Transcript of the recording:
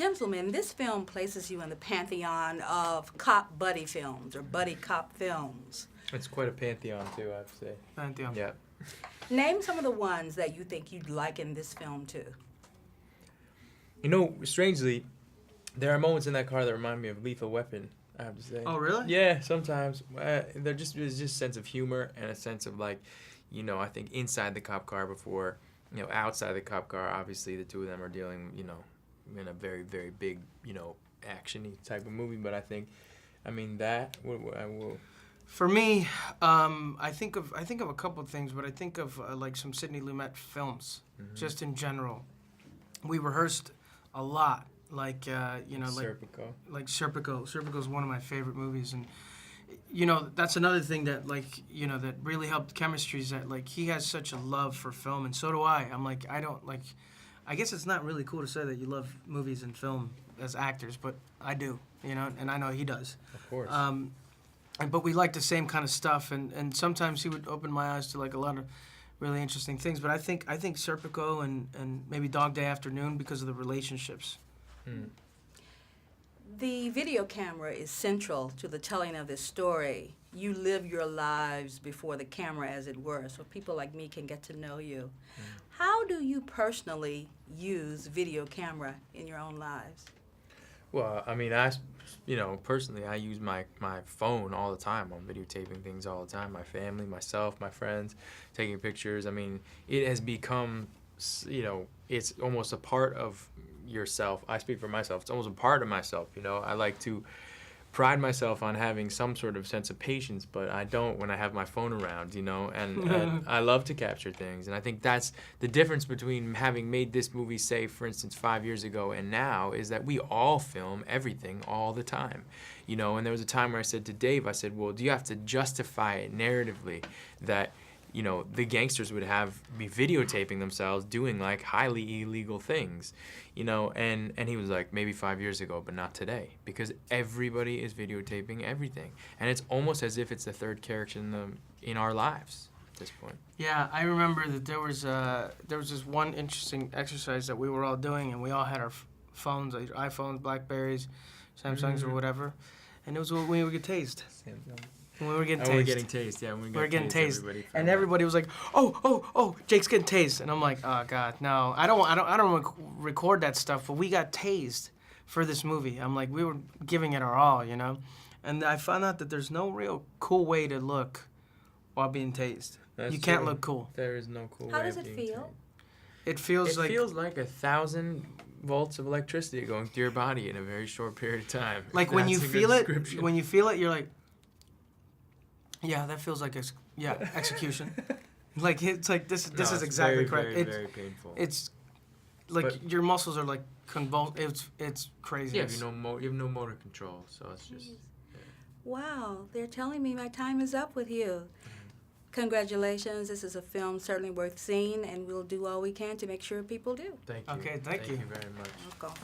Gentlemen, this film places you in the pantheon of cop buddy films or buddy cop films. It's quite a pantheon, too, I have to say. Pantheon. Yeah. Name some of the ones that you think you'd liken this film to. You know, strangely, there are moments in that car that remind me of Lethal Weapon, I have to say. Oh, really? Yeah, sometimes. There's just a sense of humor and a sense of, like, you know, I think inside the cop car before, you know, outside the cop car, obviously the two of them are dealing, you know, in a very, very big, you know, action-y type of movie. But I think, I mean, that, I will... For me, I think of a couple of things, but I think of like some Sidney Lumet films, just in general. We rehearsed a lot, like you know, Serpico. like Serpico. Serpico is one of my favorite movies, and you know that's another thing that like you know that really helped chemistry is that like he has such a love for film, and so do I. I'm like I don't like. I guess it's not really cool to say that you love movies and film as actors, but I do, you know, and I know he does. Of course. But we like the same kind of stuff, and sometimes he would open my eyes to like a lot of really interesting things. But I think Serpico and maybe Dog Day Afternoon because of the relationships. The video camera is central to the telling of this story. You live your lives before the camera, as it were, so people like me can get to know you. How do you personally use video camera in your own lives? Well, I mean, you know, personally, I use my phone all the time. I'm videotaping things all the time. My family, myself, my friends, taking pictures. I mean, it has become, you know, it's almost a part of yourself. I speak for myself. It's almost a part of myself, you know. I like to pride myself on having some sort of sense of patience, but I don't when I have my phone around, you know, and I love to capture things. And I think that's the difference between having made this movie, say, for instance, 5 years ago and now, is that we all film everything all the time, you know. And there was a time where I said to Dave, I said, well, do you have to justify it narratively that, you know, the gangsters would be videotaping themselves doing like highly illegal things, you know, and he was like, maybe 5 years ago, but not today, because everybody is videotaping everything, and it's almost as if it's the third character in our lives at this point. Yeah, I remember that there was this one interesting exercise that we were all doing, and we all had our phones, like iPhones, Blackberries, Samsungs, or whatever, and it was when we would get tased. When we were getting tased. We were getting tased, yeah. When we were getting tased, and everybody was like, "Oh, Jake's getting tased," and I'm like, "Oh God, no! I don't want to record that stuff." But we got tased for this movie. I'm like, we were giving it our all, you know. And I found out that there's no real cool way to look while being tased. That's you can't true. look cool. There is no cool way. How does it of being feel? It feels like 1,000 volts of electricity going through your body in a very short period of time. like when you That's a good feel it. description. When you feel it, you're like, yeah, that feels like execution. Like it's like this No, is it's exactly very, correct. Very, very painful. It's like But- your muscles are like convulsed. It's crazy. Yeah, you have no motor control, so it's just. Wow, they're telling me my time is up with you. Congratulations, this is a film certainly worth seeing, and we'll do all we can to make sure people do. Thank you. Okay, thank you. Thank you very much. Welcome.